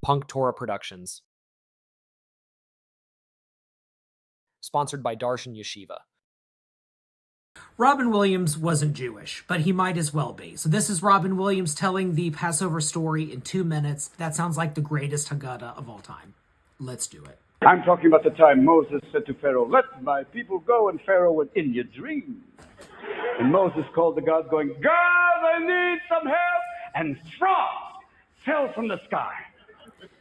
Punktorah Productions. Sponsored by Darshan Yeshiva. Robin Williams wasn't Jewish, but he might as well be. So this is Robin Williams telling the Passover story in 2 minutes. That sounds like the greatest Haggadah of all time. Let's do it. I'm talking about the time Moses said to Pharaoh, "Let my people go," and Pharaoh went, "In your dream." And Moses called to God going, "God, I need some help." And frogs fell from the sky.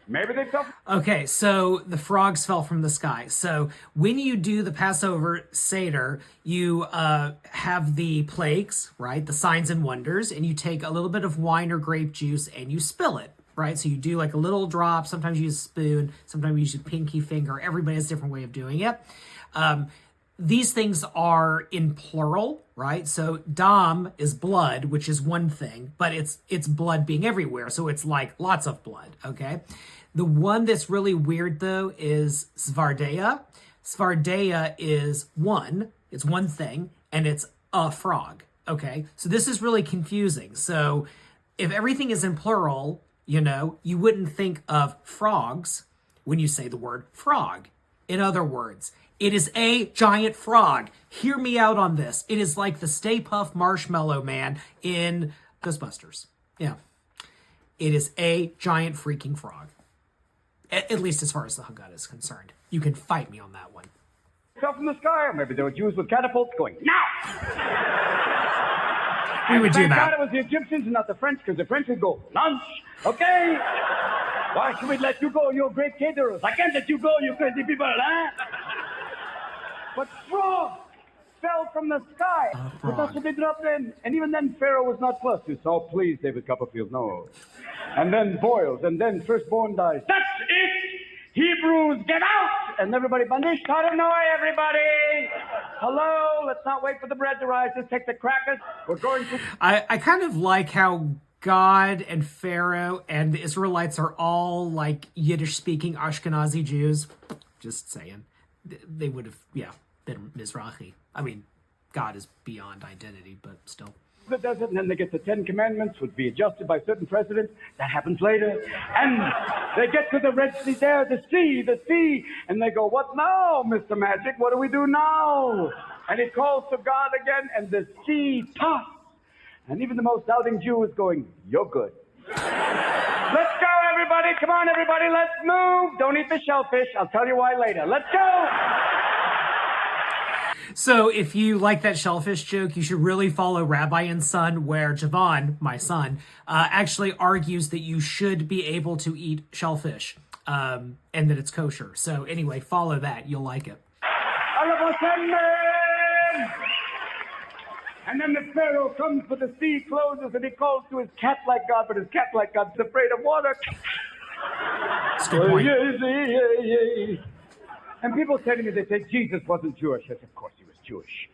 Maybe they fell. Okay, so the frogs fell from the sky. So when you do the Passover Seder, you have the plagues, right? The signs and wonders, and you take a little bit of wine or grape juice and you spill it, right? So you do like a little drop. Sometimes you use a spoon. Sometimes you use a pinky finger. Everybody has a different way of doing it. These things are in plural, right? So dam is blood, which is one thing, but it's blood being everywhere. So it's like lots of blood, okay? The one that's really weird, though, is Svardeya. Svardeya is one. It's one thing, and it's a frog, okay? So this is really confusing. So if everything is in plural, you wouldn't think of frogs when you say the word frog. In other words, it is a giant frog. Hear me out on this. It is like the Stay Puft Marshmallow Man in Ghostbusters. Yeah. It is a giant freaking frog. At least as far as the Haggadah is concerned. You can fight me on that one. Fell from the sky, or maybe there were Jews with catapults going, "Now!" We would do Thank God that. it was the Egyptians and not the French, because the French would go, "Lunch, okay? Why should we let you go? You're great caterers. I can't let you go, you crazy people, huh?" But frogs fell from the sky. But that's what they dropped in. And even then, Pharaoh was not plus. He said, "Oh, please, David Copperfield, no." And then boils, and then firstborn dies. That's it! Hebrews, get out! And everybody, Banish, Taranoi, everybody! Hello, let's not wait for the bread to rise. Just take the crackers. We're going to... I kind of like how God and Pharaoh and the Israelites are all like Yiddish-speaking Ashkenazi Jews. Just saying. They would have, been Mizrahi. I mean, God is beyond identity, but still. The desert, and then they get the 10 Commandments, would be adjusted by certain presidents. That happens later. And they get to the Red Sea there, the sea. And they go, "What now, Mr. Magic? What do we do now?" And he calls to God again, and the sea tossed. And even the most doubting Jew is going, "You're good." Let's go, everybody. Come on, everybody. Let's move. Don't eat the shellfish. I'll tell you why later. Let's go. So if you like that shellfish joke, you should really follow Rabbi and Son, where Javon, my son, actually argues that you should be able to eat shellfish and that it's kosher. So anyway, follow that. You'll like it. And then the Pharaoh comes, but the sea closes, and he calls to his cat-like God, but his cat-like God's afraid of water. That's a good point. And people say to me, they say, Jesus wasn't Jewish. I said, of course he was Jewish.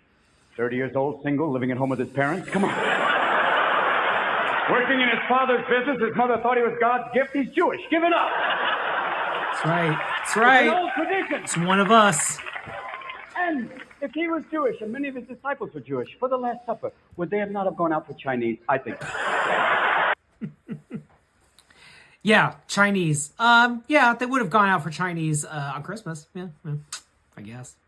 30 years old, single, living at home with his parents. Come on. Working in his father's business. His mother thought he was God's gift. He's Jewish. Give it up. That's right. That's It's right. an old tradition. It's one of us. And if he was Jewish, and many of his disciples were Jewish, for the Last Supper, would they have not have gone out for Chinese? I think. Yeah, Chinese. They would have gone out for Chinese on Christmas. Yeah, I guess.